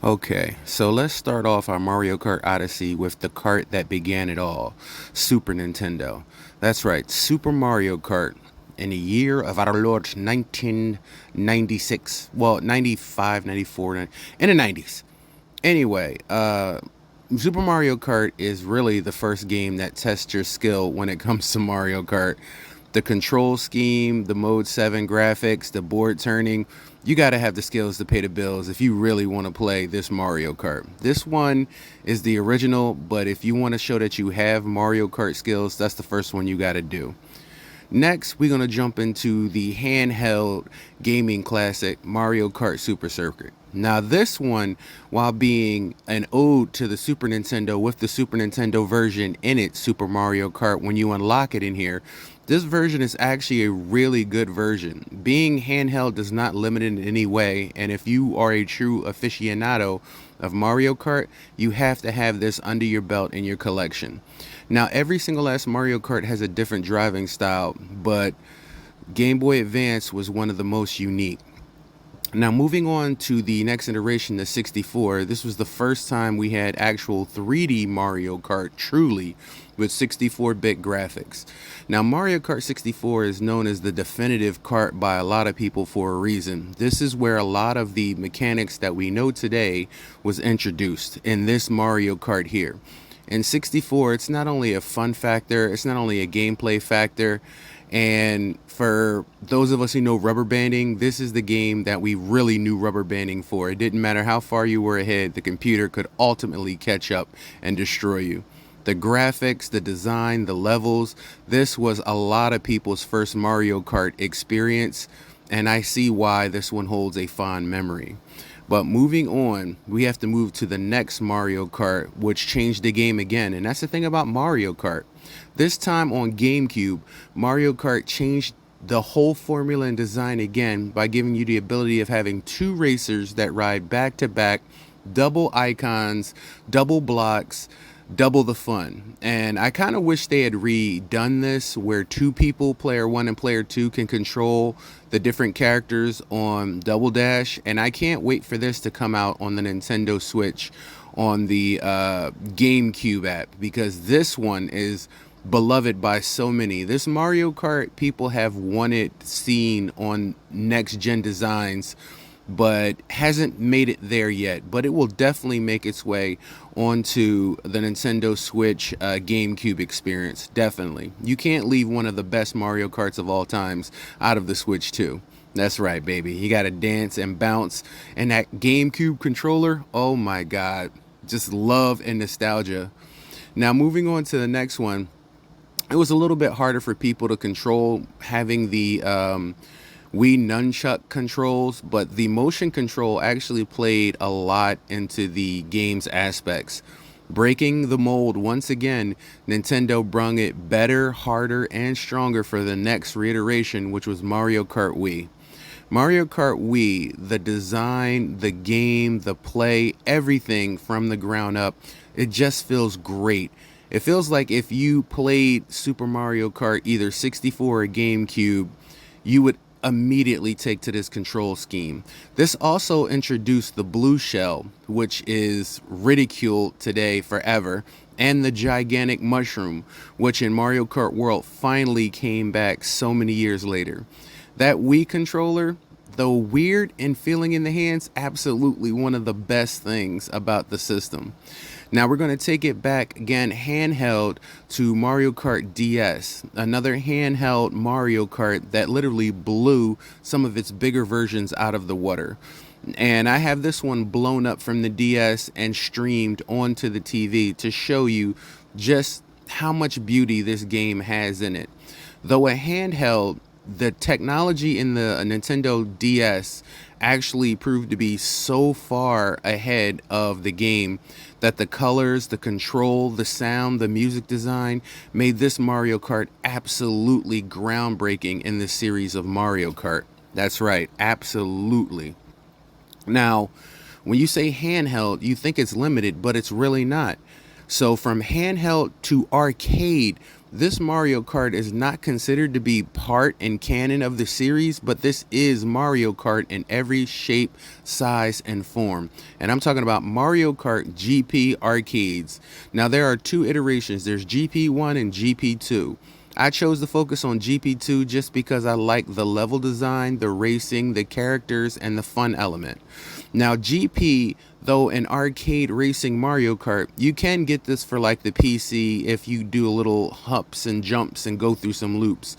Okay, so let's start off our Mario Kart Odyssey with the kart that began it all, Super Nintendo. That's right, Super Mario Kart in the year of our Lord 1996. Well, 95, 94, in the 90s. Anyway, Super Mario Kart is really the first game that tests your skill when it comes to Mario Kart. The control scheme, the Mode 7 graphics, the board turning, you got to have the skills to pay the bills if you really want to play this Mario Kart. This one is the original, but if you want to show that you have Mario Kart skills, that's the first one you got to do. Next, we're going to jump into the handheld gaming classic Mario Kart Super Circuit. Now, this one, while being an ode to the Super Nintendo with the Super Nintendo version in it, Super Mario Kart, when you unlock it in here, this version is actually a really good version. Being handheld does not limit it in any way, and if you are a true aficionado of Mario Kart, you have to have this under your belt in your collection. Now, every single last Mario Kart has a different driving style, but Game Boy Advance was one of the most unique. Now, moving on to the next iteration, the 64, this was the first time we had actual 3D Mario Kart truly with 64-bit graphics. Now, Mario Kart 64 is known as the definitive kart by a lot of people for a reason. This is where a lot of the mechanics that we know today was introduced in this Mario Kart here. In 64, it's not only a fun factor, it's not only a gameplay factor, and for those of us who know rubber banding, this is the game that we really knew rubber banding for. It didn't matter how far you were ahead, the computer could ultimately catch up and destroy you. The graphics, the design, the levels, this was a lot of people's first Mario Kart experience, and I see why this one holds a fond memory. But moving on, we have to move to the next Mario Kart, which changed the game again. And that's the thing about Mario Kart. This time on GameCube, Mario Kart changed the whole formula and design again by giving you the ability of having two racers that ride back to back, double icons, double blocks, double the fun. And I kind of wish they had redone this where two people, player one and player two, can control the different characters on Double Dash. And I can't wait for this to come out on the Nintendo Switch on the GameCube app, because this one is beloved by so many. This Mario Kart people have wanted seen on next gen designs, but hasn't made it there yet. But it will definitely make its way onto the Nintendo Switch GameCube experience. Definitely. You can't leave one of the best Mario Karts of all times out of the Switch 2. That's right, baby. You got to dance and bounce. And that GameCube controller, oh my God. Just love and nostalgia. Now, moving on to the next one, it was a little bit harder for people to control having the Wii nunchuck controls, but the motion control actually played a lot into the game's aspects. Breaking the mold once again, Nintendo brung it better, harder, and stronger for the next reiteration, which was Mario Kart Wii. Mario Kart Wii, the design, the game, the play, everything from the ground up, it just feels great. It feels like if you played Super Mario Kart either 64 or GameCube, you would immediately take to this control scheme. This also introduced the blue shell, which is ridiculed today forever, and the gigantic mushroom, which in Mario Kart World finally came back so many years later. That Wii controller, though weird and feeling in the hands, absolutely one of the best things about the system. Now we're going to take it back again handheld to Mario Kart DS, another handheld Mario Kart that literally blew some of its bigger versions out of the water. And I have this one blown up from the DS and streamed onto the TV to show you just how much beauty this game has in it. Though a handheld, the technology in the Nintendo DS actually proved to be so far ahead of the game that the colors, the control, the sound, the music design made this Mario Kart absolutely groundbreaking in the series of Mario Kart. That's right, absolutely. Now, when you say handheld, you think it's limited, but it's really not. So from handheld to arcade, this Mario Kart is not considered to be part and canon of the series, but this is Mario Kart in every shape, size, and form. And I'm talking about Mario Kart GP arcades. Now, there are two iterations. There's GP1 and GP2. I chose to focus on GP2 just because I like the level design, the racing, the characters, and the fun element. Now, GP, though an arcade racing Mario Kart, you can get this for like the PC if you do a little hops and jumps and go through some loops.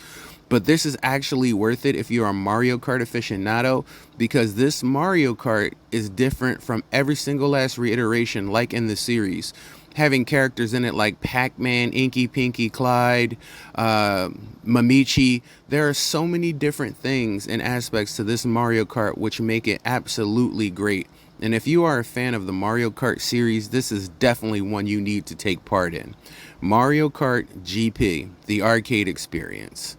But this is actually worth it if you're a Mario Kart aficionado, because this Mario Kart is different from every single last reiteration like in the series, having characters in it like Pac-Man, Inky Pinky Clyde, Mamichi. There are so many different things and aspects to this Mario Kart which make it absolutely great. And if you are a fan of the Mario Kart series, this is definitely one you need to take part in. Mario Kart GP, the arcade experience.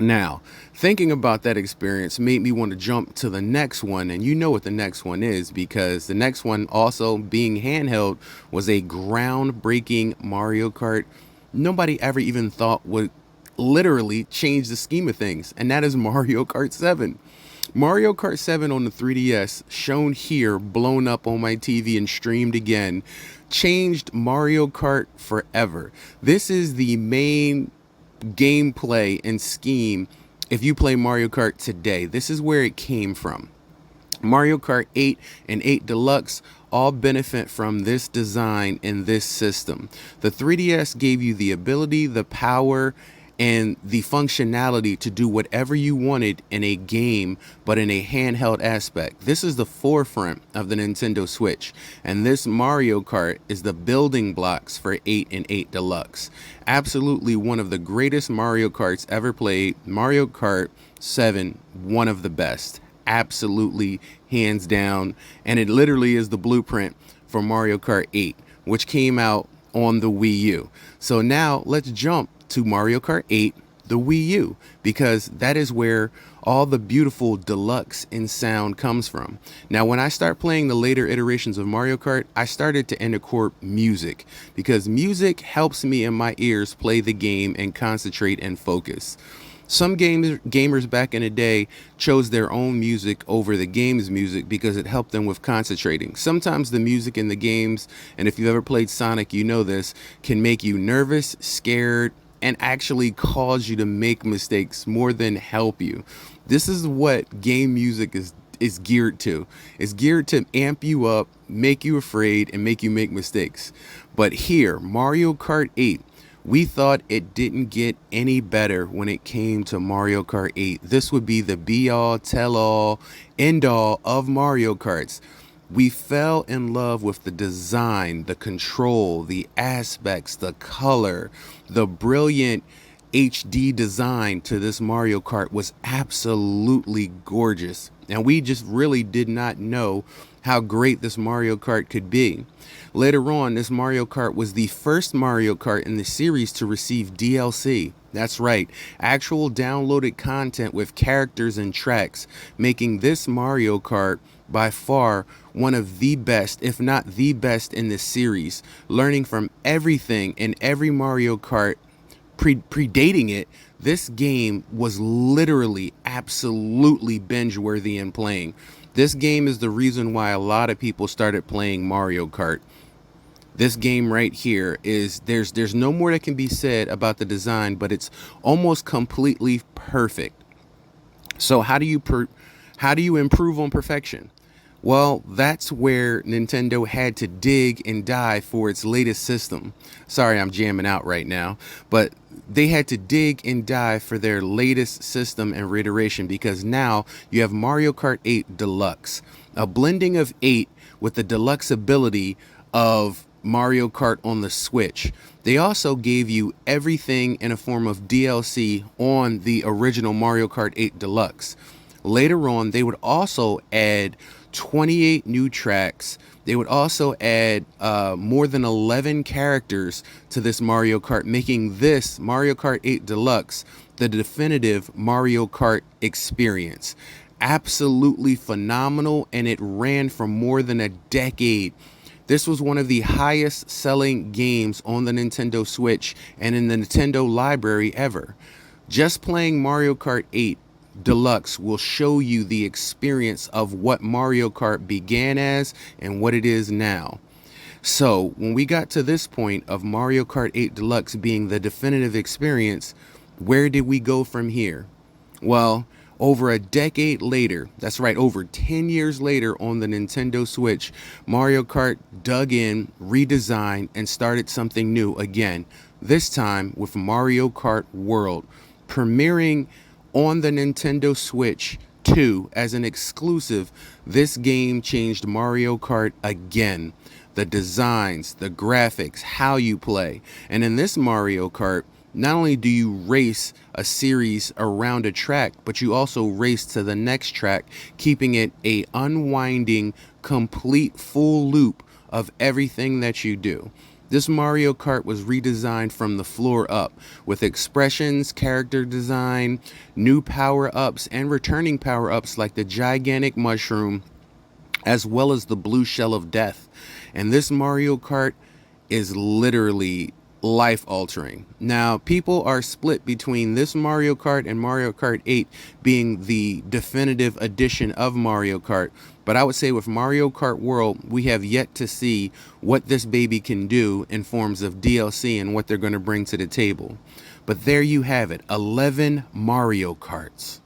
Now, thinking about that experience made me want to jump to the next one, and you know what the next one is, because the next one, also being handheld, was a groundbreaking Mario Kart nobody ever even thought would literally change the scheme of things, and that is Mario Kart 7. Mario Kart 7 on the 3DS, shown here, blown up on my TV and streamed again, changed Mario Kart forever. This is the main gameplay and scheme if you play Mario Kart today. This is where it came from. Mario Kart 8 and 8 Deluxe all benefit from this design and this system. The 3DS gave you the ability, the power, and the functionality to do whatever you wanted in a game, but in a handheld aspect. This is the forefront of the Nintendo Switch, and this Mario Kart is the building blocks for 8 and 8 Deluxe. Absolutely one of the greatest Mario Karts ever played. Mario Kart 7, one of the best. Absolutely, hands down. And it literally is the blueprint for Mario Kart 8, which came out on the Wii U. So now let's jump to Mario Kart 8, the Wii U, because that is where all the beautiful deluxe in sound comes from. Now, when I start playing the later iterations of Mario Kart, I started to incorporate music, because music helps me in my ears play the game and concentrate and focus. Some gamers back in the day chose their own music over the game's music because it helped them with concentrating. Sometimes the music in the games, and if you've ever played Sonic, you know this, can make you nervous, scared, and actually cause you to make mistakes more than help you. This is what game music is geared to. It's geared to amp you up, make you afraid, and make you make mistakes. But here, Mario Kart 8, we thought it didn't get any better when it came to Mario Kart 8. This would be the be-all, tell-all, end-all of Mario Karts. We fell in love with the design, the control, the aspects, the color, the brilliant HD design to this Mario Kart was absolutely gorgeous. And we just really did not know how great this Mario Kart could be. Later on, this Mario Kart was the first Mario Kart in the series to receive DLC. That's right, actual downloaded content with characters and tracks, making this Mario Kart by far one of the best, if not the best in the series. Learning from everything in every Mario Kart predating it, this game was literally absolutely binge worthy in playing. This game is the reason why a lot of people started playing Mario Kart. This game right here is, there's no more that can be said about the design, but it's almost completely perfect. So how do you improve on perfection? Well, that's where Nintendo had to dig and dive for its latest system. Sorry, I'm jamming out right now, but they had to dig and dive for their latest system and reiteration, because now you have Mario Kart 8 Deluxe, a blending of 8 with the deluxe ability of Mario Kart on the Switch. They also gave you everything in a form of DLC on the original Mario Kart 8 Deluxe. Later on, they would also add 28 new tracks. They would also add more than 11 characters to this Mario Kart, making this Mario Kart 8 Deluxe the definitive Mario Kart experience. Absolutely phenomenal, and it ran for more than a decade. This was one of the highest selling games on the Nintendo Switch and in the Nintendo library ever. Just playing Mario Kart 8 Deluxe will show you the experience of what Mario Kart began as and what it is now. So, when we got to this point of Mario Kart 8 Deluxe being the definitive experience, where did we go from here? Well, over a decade later, that's right, over 10 years later on the Nintendo Switch, Mario Kart dug in, redesigned, and started something new again, this time with Mario Kart World, premiering on the Nintendo Switch 2 as an exclusive. This game changed Mario Kart again. The designs, the graphics, how you play. And in this Mario Kart, not only do you race a series around a track, but you also race to the next track, keeping it a unwinding, complete full loop of everything that you do. This Mario Kart was redesigned from the floor up with expressions, character design, new power-ups, and returning power-ups like the gigantic mushroom, as well as the blue shell of death. And this Mario Kart is literally life altering. Now, people are split between this Mario Kart and Mario Kart 8 being the definitive edition of Mario Kart. But I would say with Mario Kart World, we have yet to see what this baby can do in forms of DLC and what they're going to bring to the table. But there you have it, 11 Mario Karts.